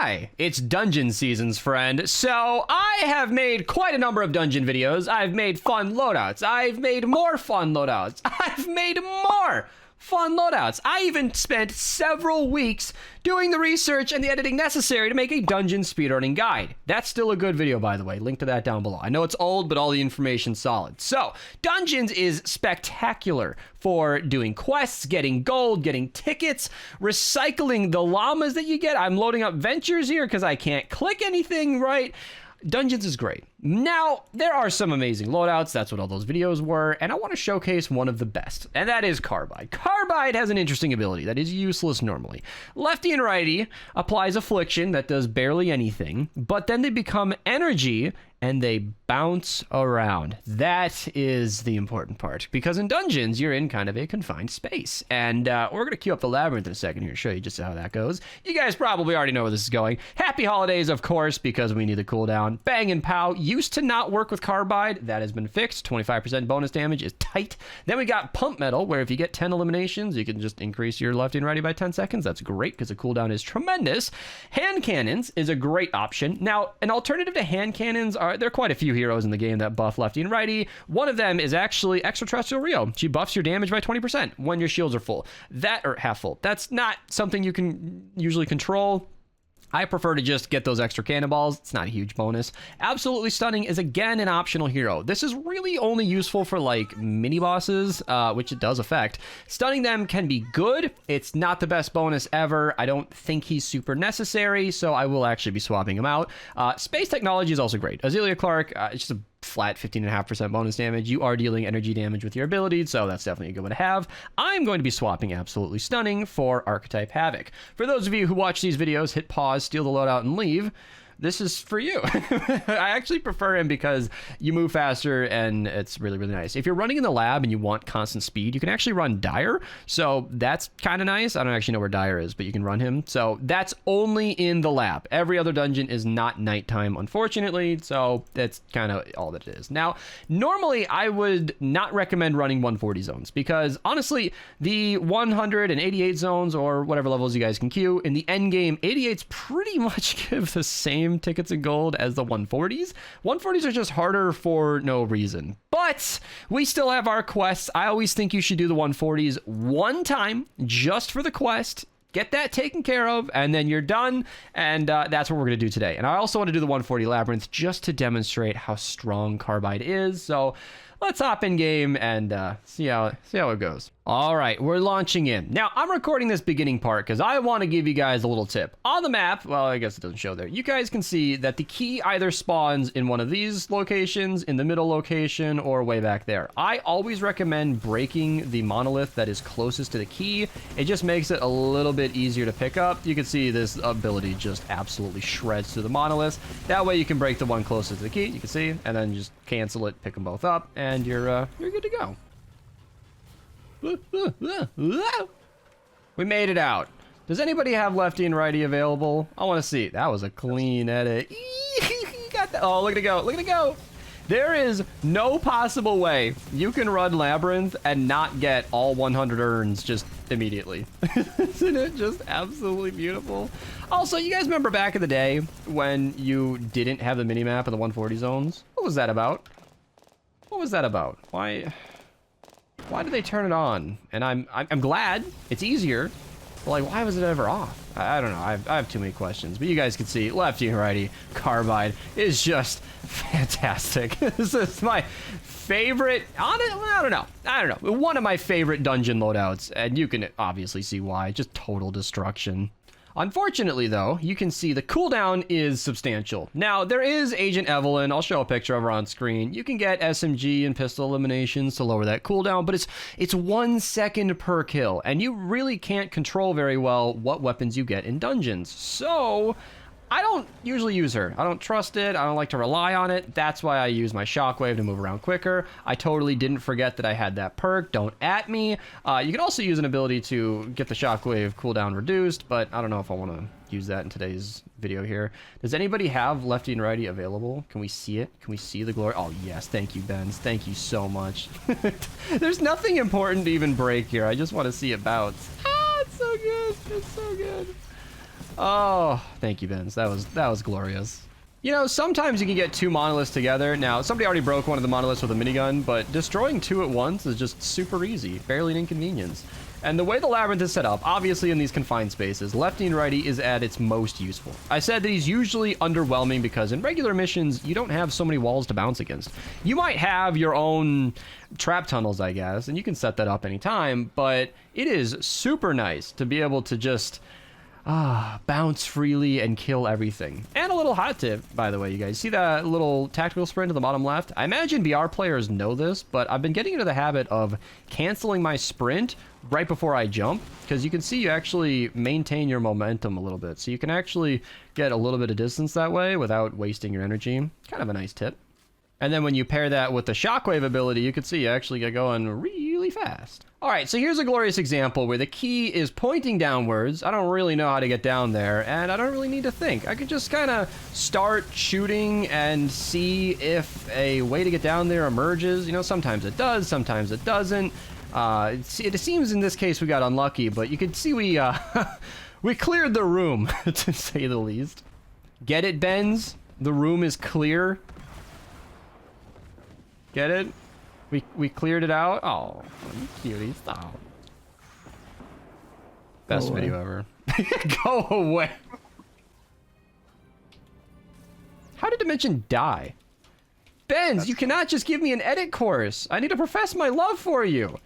Hi, it's dungeon seasons, friend. So I have made quite a number of dungeon videos. I've made fun loadouts. I've made more fun loadouts. I've made more fun loadouts. I even spent several weeks doing the research and the editing necessary to make a dungeon speedrunning guide. That's still a good video, by the way. Link to that down below. I know it's old, but all the information's solid. So, Dungeons is spectacular for doing quests, getting gold, getting tickets, recycling the llamas that you get. I'm loading up ventures here because I can't click anything right. Dungeons is great. Now, there are some amazing loadouts. That's what all those videos were. And I want to showcase one of the best, and that is Carbide. Carbide has an interesting ability that is useless normally. Lefty and righty applies affliction that does barely anything, but then they become energy and they bounce around. That is the important part, because in dungeons, you're in kind of a confined space. And we're going to queue up the labyrinth in a second here, show you just how that goes. You guys probably already know where this is going. Happy holidays, of course, because we need the cooldown. Bang and pow used to not work with Carbide. That has been fixed. 25% bonus damage is tight. Then we got pump metal, where if you get 10 eliminations, you can just increase your lefty and righty by 10 seconds. That's great, because the cooldown is tremendous. Hand cannons is a great option. Now, an alternative to hand cannons are, there are quite a few heroes in the game that buff lefty and righty. One of them is actually Extraterrestrial Rio. She buffs your damage by 20% when your shields are full. That, or half full. That's not something you can usually control. I prefer to just get those extra cannonballs. It's not a huge bonus. Absolutely Stunning is again an optional hero. This is really only useful for like mini bosses, which it does affect. Stunning them can be good. It's not the best bonus ever. I don't think he's super necessary, so I will actually be swapping him out. Space Technology is also great. Azealia Clark, it's just a flat 15.5% bonus damage. You are dealing energy damage with your ability, so that's definitely a good one to have. I'm going to be swapping Absolutely Stunning for Archetype Havoc. For those of you who watch these videos, hit pause, steal the loadout, and leave. This is for you. I actually prefer him because you move faster and it's really, really nice. If you're running in the lab and you want constant speed, you can actually run Dire. So that's kind of nice. I don't actually know where Dire is, but you can run him. So that's only in the lab. Every other dungeon is not nighttime, unfortunately. So that's kind of all that it is. Now, normally I would not recommend running 140 zones because honestly, the 188 zones or whatever levels you guys can queue in the end game, 88s pretty much give the same tickets and gold as the 140s. 140s are just harder for no reason. But we still have our quests. I always think you should do the 140s one time just for the quest. Get that taken care of, and then you're done. And that's what we're going to do today. And I also want to do the 140 Labyrinth just to demonstrate how strong Carbide is. So let's hop in game and see how it goes. All right, we're launching in. Now, I'm recording this beginning part because I want to give you guys a little tip. On the map, well, I guess it doesn't show there. You guys can see that the key either spawns in one of these locations, in the middle location, or way back there. I always recommend breaking the monolith that is closest to the key. It just makes it a little bit easier to pick up. You can see this ability just absolutely shreds through the monolith. That way you can break the one closest to the key, you can see, and then just cancel it, pick them both up, and you're good to go. We made it out. Does anybody have lefty and righty available? I want to see. That was a clean edit. Got that. Oh, look at it go. Look at it go. There is no possible way you can run Labyrinth and not get all 100 urns just immediately. Isn't it just absolutely beautiful? Also, you guys remember back in the day when you didn't have the minimap of the 140 zones? What was that about? What was that about? Why did they turn it on? And I'm glad it's easier, but like, why was it ever off? I don't know. I have too many questions, but you guys can see lefty and righty Carbide is just fantastic. This is my favorite. I don't know. One of my favorite dungeon loadouts, and you can obviously see why. Just total destruction. Unfortunately, though, you can see the cooldown is substantial. Now, there is Agent Evelyn. I'll show a picture of her on screen. You can get SMG and pistol eliminations to lower that cooldown, but it's 1 second per kill, and you really can't control very well what weapons you get in dungeons. So I don't usually use her. I don't trust it. I don't like to rely on it. That's why I use my shockwave to move around quicker. I totally didn't forget that I had that perk. Don't at me. You can also use an ability to get the shockwave cooldown reduced, but I don't know if I want to use that in today's video here. Does anybody have lefty and righty available? Can we see it? Can we see the glory? Oh, yes. Thank you, Benz. Thank you so much. There's nothing important to even break here. I just want to see it bounce. Ah, it's so good. It's so good. Oh, thank you, Benz. That was glorious. You know, sometimes you can get two monoliths together. Now, somebody already broke one of the monoliths with a minigun, but destroying two at once is just super easy, barely an inconvenience. And the way the labyrinth is set up, obviously in these confined spaces, lefty and righty is at its most useful. I said that he's usually underwhelming because in regular missions, you don't have so many walls to bounce against. You might have your own trap tunnels, I guess, and you can set that up anytime, but it is super nice to be able to just bounce freely and kill everything. And a little hot tip, by the way, you guys. See that little tactical sprint to the bottom left? I imagine VR players know this, but I've been getting into the habit of canceling my sprint right before I jump, because you can see you actually maintain your momentum a little bit. So you can actually get a little bit of distance that way without wasting your energy. Kind of a nice tip. And then when you pair that with the shockwave ability, you can see you actually get going really fast. All right, so here's a glorious example where the key is pointing downwards. I don't really know how to get down there, and I don't really need to think. I could just kind of start shooting and see if a way to get down there emerges. You know, sometimes it does, sometimes it doesn't. It seems in this case we got unlucky, but you can see we we cleared the room, to say the least. Get it, Benz? The room is clear. Get it? We cleared it out. Oh, cutie, stop. Best video ever. Go away. How did Dimension die? Benz, you cannot just give me an edit course. I need to profess my love for you.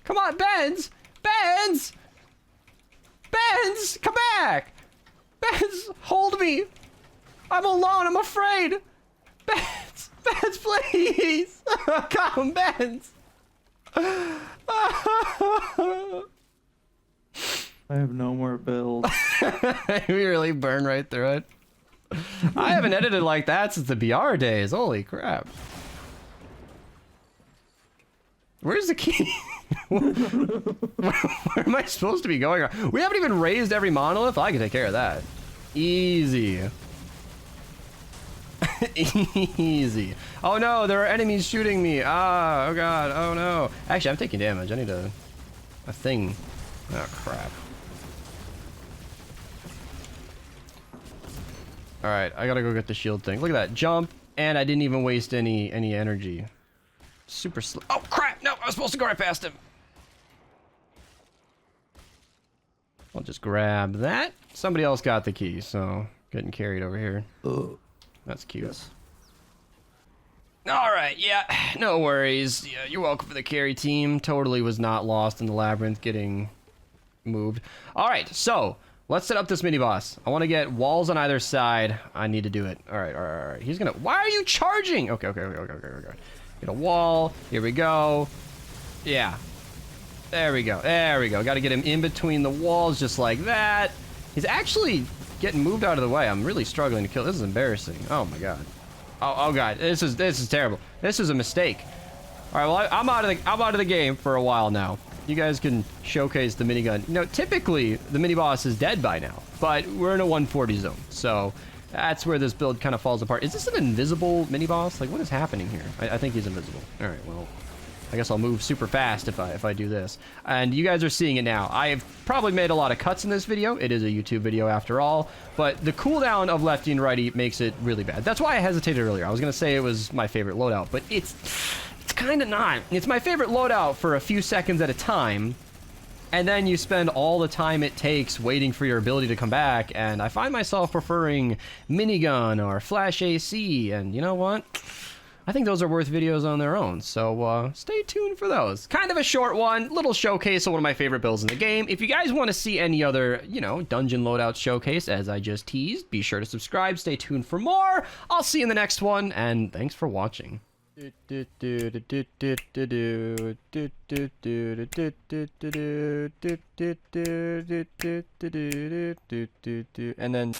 Come on, Benz! Benz! Benz! Come back! Benz, hold me! I'm alone, I'm afraid! Benz! Benz, please! Come, Benz! I have no more builds. We really burned right through it. I haven't edited like that since the BR days. Holy crap. Where's the key? Where am I supposed to be going? We haven't even raised every monolith. I can take care of that. Easy. Easy. Oh no, there are enemies shooting me. Ah, oh god, oh no. Actually, I'm taking damage. I need a thing. Oh crap. Alright, I gotta go get the shield thing. Look at that. Jump, and I didn't even waste any energy. Super slow. Oh crap! No, I was supposed to go right past him. I'll just grab that. Somebody else got the key, so getting carried over here. That's cute. Yes. Alright, yeah, no worries. Yeah, you're welcome for the carry team. Totally was not lost in the labyrinth getting moved. Alright, so let's set up this mini boss. I want to get walls on either side. I need to do it. Alright. He's gonna. Why are you charging? Okay. Get a wall. Here we go. Yeah. There we go. Got to get him in between the walls just like that. He's actually getting moved out of the way. I'm really struggling to kill. This is embarrassing. Oh my god. Oh god. This is terrible. This is a mistake. All right. Well, I'm out of the game for a while now. You guys can showcase the minigun. You know, typically the mini boss is dead by now, but we're in a 140 zone, so that's where this build kind of falls apart. Is this an invisible mini boss? Like, what is happening here? I think he's invisible. All right. Well, I guess I'll move super fast if I do this. And you guys are seeing it now. I have probably made a lot of cuts in this video. It is a YouTube video after all, but the cooldown of lefty and righty makes it really bad. That's why I hesitated earlier. I was gonna say it was my favorite loadout, but it's kind of not. It's my favorite loadout for a few seconds at a time, and then you spend all the time it takes waiting for your ability to come back, and I find myself preferring minigun or flash AC, and you know what? I think those are worth videos on their own, so stay tuned for those. Kind of a short one, little showcase of one of my favorite builds in the game. If you guys want to see any other, you know, dungeon loadout showcase, as I just teased, be sure to subscribe, stay tuned for more. I'll see you in the next one, and thanks for watching. And then